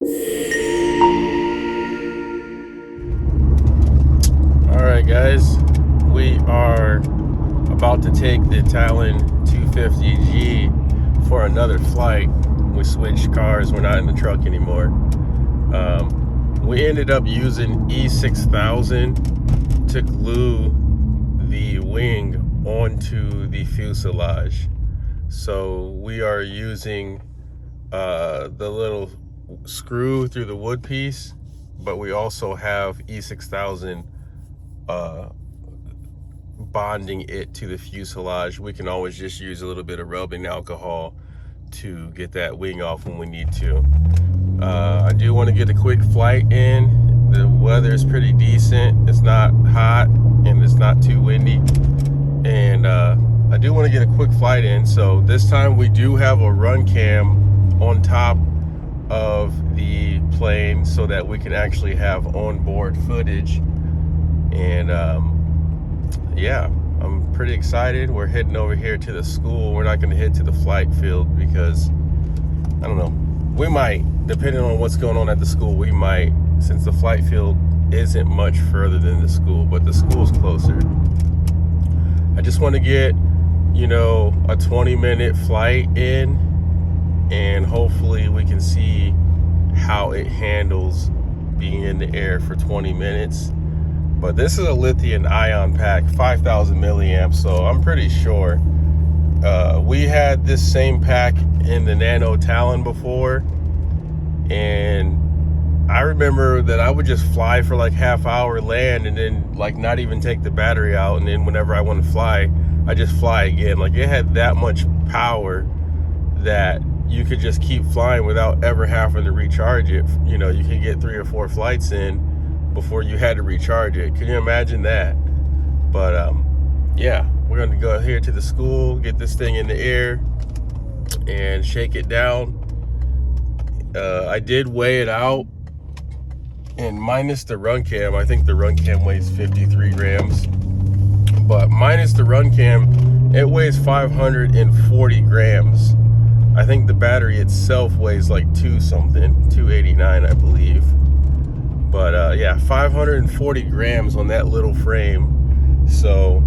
Alright guys, we are about to take the Talon 250G for another flight. We switched cars, we're not in the truck anymore. We ended up using E6000 to glue the wing onto the fuselage. So we are using the little screw through the wood piece, but we also have E6000 bonding it to the fuselage. We can always just use a little bit of rubbing alcohol to get that wing off when we need to. I do want to get a quick flight in. The weather is pretty decent. It's not hot and it's not too windy. And I do want to get a quick flight in. So this time we do have a run cam on top of the plane so that we can actually have onboard footage. And yeah, I'm pretty excited. We're heading over here to the school. We're not going to head to the flight field because, I don't know, we might, depending on what's going on at the school, we might, since the flight field isn't much further than the school, but the school's closer. I just want to get, you know, a 20-minute flight in, and hopefully we can see how it handles being in the air for 20 minutes. But this is a lithium ion pack, 5,000 milliamps, so I'm pretty sure. We had this same pack in the Nano Talon before, and I remember that I would just fly for like half hour, land, and then like not even take the battery out, and then whenever I want to fly, I just fly again. Like, it had that much power that you could just keep flying without ever having to recharge it. You know, you could get 3 or 4 flights in before you had to recharge it. Can you imagine that? But yeah, we're going to go here to the school, get this thing in the air and shake it down. I did weigh it out, and minus the run cam, I think the run cam weighs 53 grams, but minus the run cam, it weighs 540 grams. I think the battery itself weighs like 289, I believe. But yeah, 540 grams on that little frame. So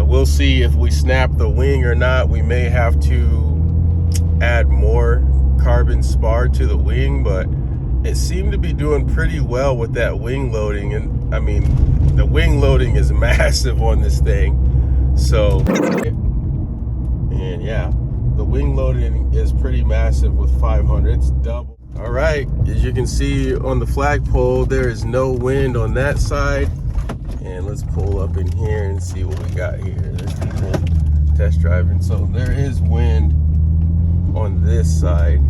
we'll see if we snap the wing or not. We may have to add more carbon spar to the wing, but it seemed to be doing pretty well with that wing loading. And I mean, the wing loading is massive on this thing. So, and yeah, the wing loading is pretty massive with 500. It's double. All right, as you can see on the flagpole, there is no wind on that side. And let's pull up in here and see what we got here. There's people test driving. So there is wind on this side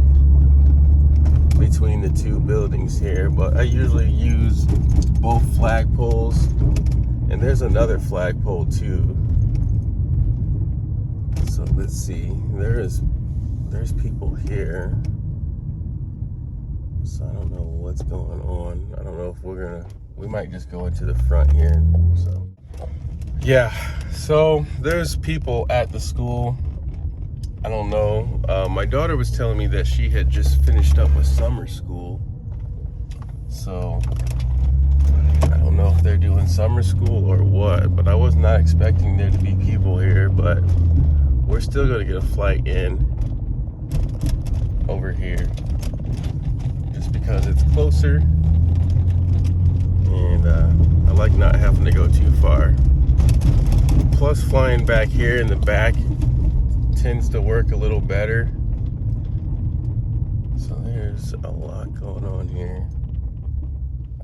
between the two buildings here, but I usually use both flagpoles. And there's another flagpole too. So let's see, there's people here. So I don't know what's going on. I don't know if we might just go into the front here. So yeah, so there's people at the school. I don't know. My daughter was telling me that she had just finished up with summer school. So I don't know if they're doing summer school or what, but I was not expecting there to be people here. But we're still gonna get a flight in over here just because it's closer, and I like not having to go too far. Plus, flying back here in the back tends to work a little better. So there's a lot going on here.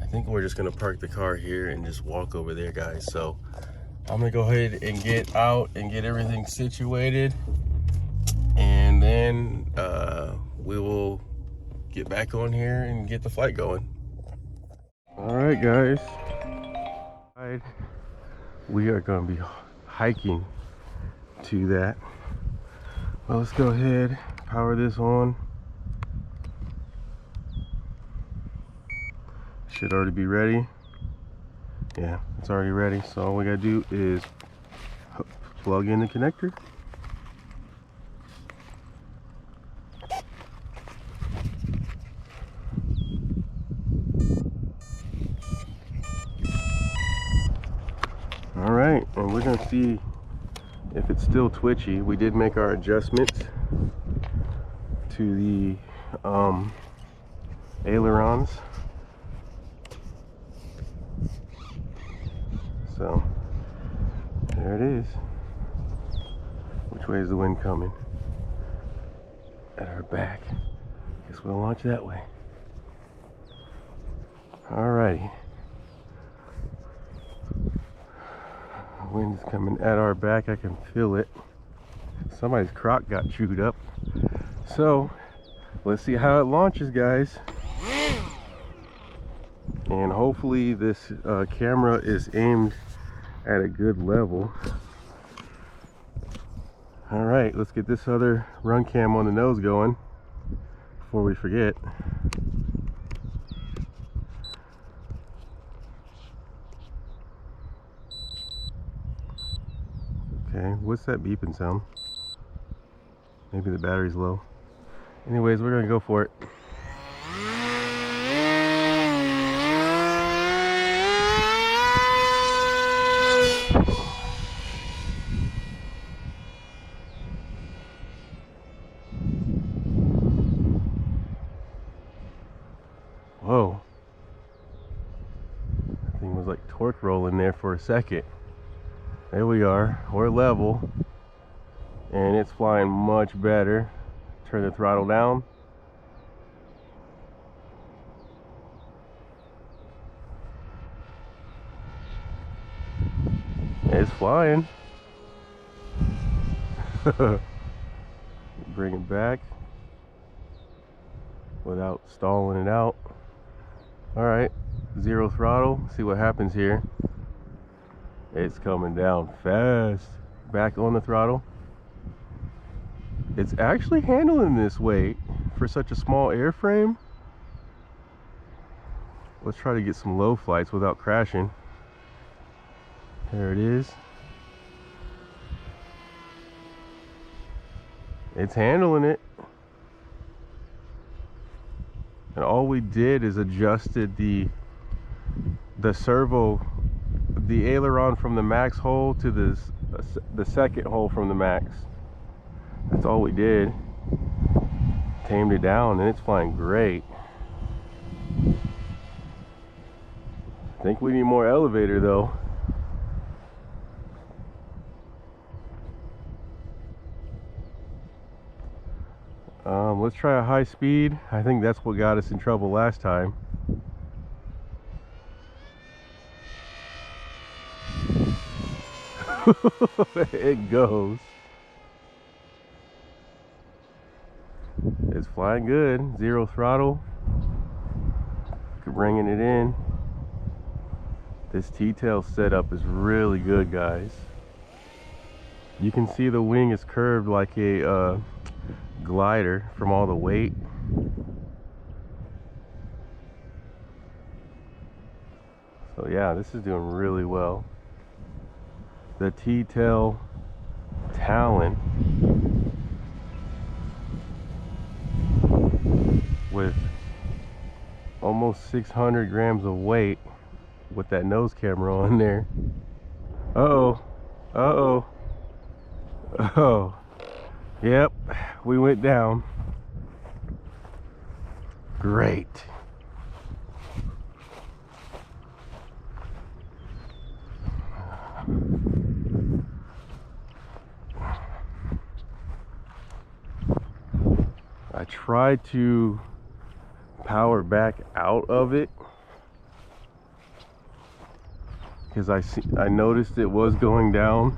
I think we're just gonna park the car here and just walk over there, guys. So I'm gonna go ahead and get out and get everything situated, and then we will get back on here and get the flight going. All right, guys. We are gonna be hiking to that. Well, let's go ahead, power this on. Should already be ready. Yeah, it's already ready. So all we gotta do is plug in the connector. we're gonna see if it's still twitchy. We did make our adjustments to the ailerons. So there it is. Which way is the wind coming? At our back. Guess we'll launch that way. Alrighty. The wind's coming at our back. I can feel it. Somebody's crock got chewed up. So let's see how it launches, guys. And hopefully this camera is aimed at a good level. All right, let's get this other run cam on the nose going before we forget. Okay, what's that beeping sound? Maybe the battery's low. Anyways, we're gonna go for it. Whoa. That thing was like torque rolling there for a second. There we are, we're level. And it's flying much better. Turn the throttle down. It's flying. Bring it back without stalling it out. All right, zero throttle. See what happens here. It's coming down fast. Back on the throttle. It's actually handling this weight for such a small airframe. Let's try to get some low flights without crashing. There it is. It's handling it. And all we did is adjusted the servo, the aileron from the max hole to the second hole from the max. That's all we did. Tamed it down and it's flying great. I think we need more elevator though. Let's try a high speed. I think that's what got us in trouble last time. It goes. It's flying good. Zero throttle. Bringing it in. This T-tail setup is really good, guys. You can see the wing is curved like a glider from all the weight. So yeah, this is doing really well. The T-tail Talon with almost 600 grams of weight with that nose camera on there. Uh-oh. Uh-oh. Oh. Yep, we went down. Great. I tried to power back out of it because I noticed it was going down.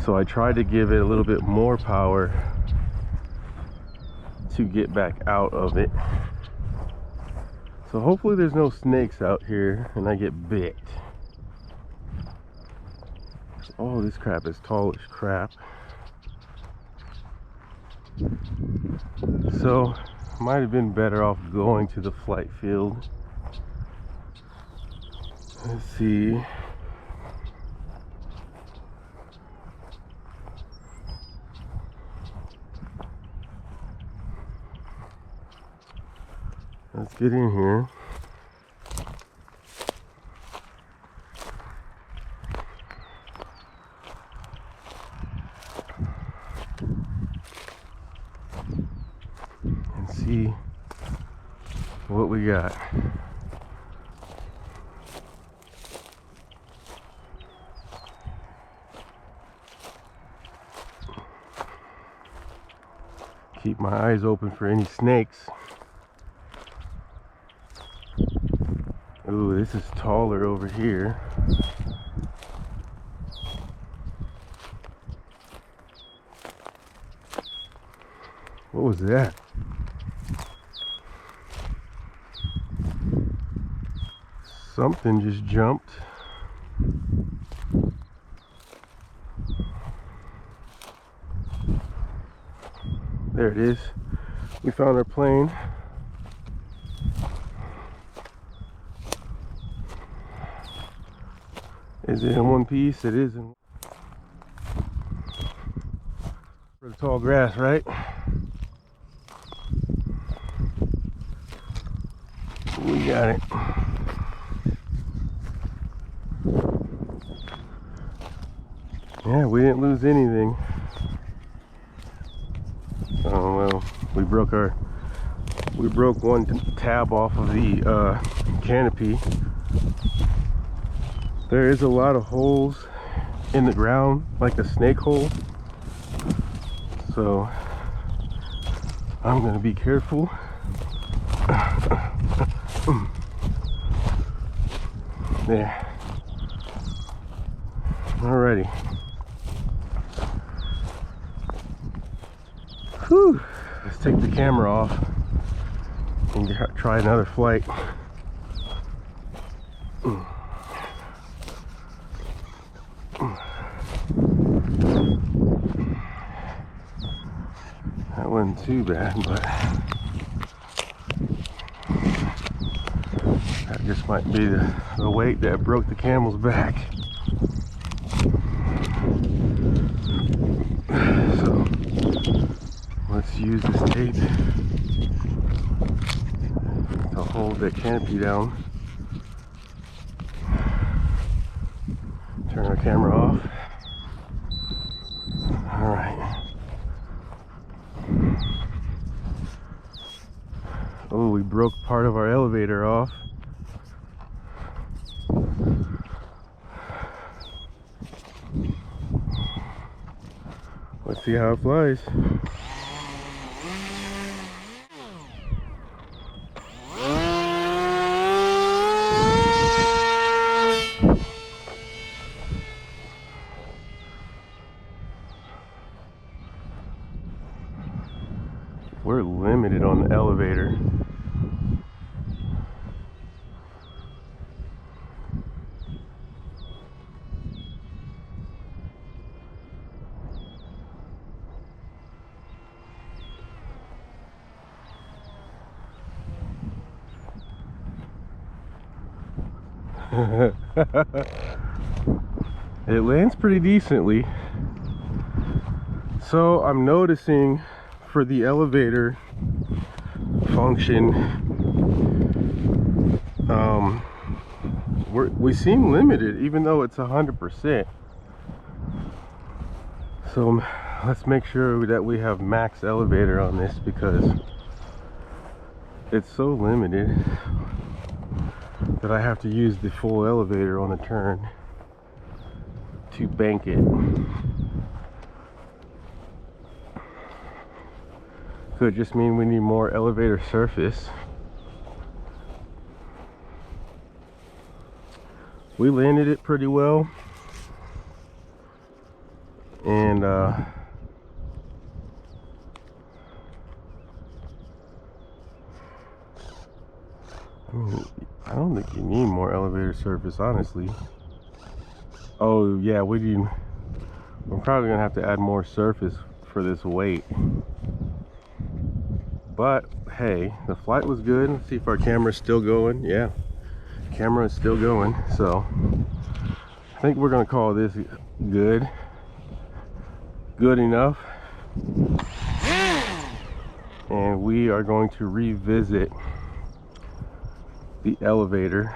So I tried to give it a little bit more power to get back out of it. So hopefully there's no snakes out here and I get bit. Oh, this crap is tall as crap. So might have been better off going to the flight field. Let's see. Let's get in here. see what we got. Keep my eyes open for any snakes. Ooh, this is taller over here. What was that? Something just jumped. There it is. We found our plane. Is it in one piece? It is in for the tall grass, right? We got it. Yeah, we didn't lose anything. Oh well, we broke one tab off of the canopy. There is a lot of holes in the ground, like a snake hole. So I'm gonna be careful. There. Alrighty. Whew. Let's take the camera off and try another flight. That wasn't too bad, but that just might be the weight that broke the camel's back. So let's use this tape to hold that canopy down. Turn our camera off. All right. Oh, we broke part of our elevator off. Let's see how it flies. We're limited on the elevator. It lands pretty decently. So I'm noticing for the elevator function, we seem limited even though it's 100%. So let's make sure that we have max elevator on this because it's so limited that I have to use the full elevator on a turn to bank it. Could just mean we need more elevator surface. We landed it pretty well, and I mean, I don't think you need more elevator surface, honestly. Oh yeah, we're probably gonna have to add more surface for this weight. But hey, the flight was good. Let's see if our camera's still going. Yeah, camera is still going. So I think we're gonna call this good enough, and we are going to revisit the elevator.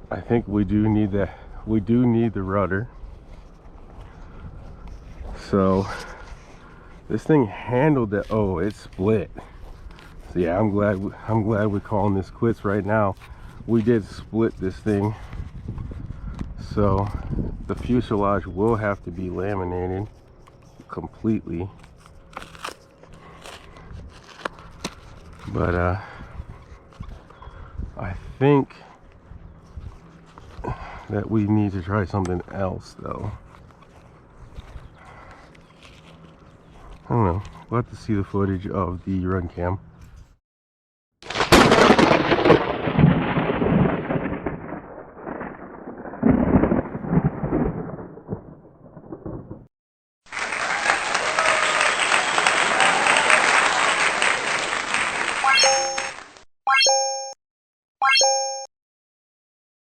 I think we do need that. We do need the rudder. So This thing handled that. Oh, it split. So yeah, I'm glad we're calling this quits right now. We did split this thing, so the fuselage will have to be laminated completely. But I think that we need to try something else though. I don't know. We'll have to see the footage of the run cam.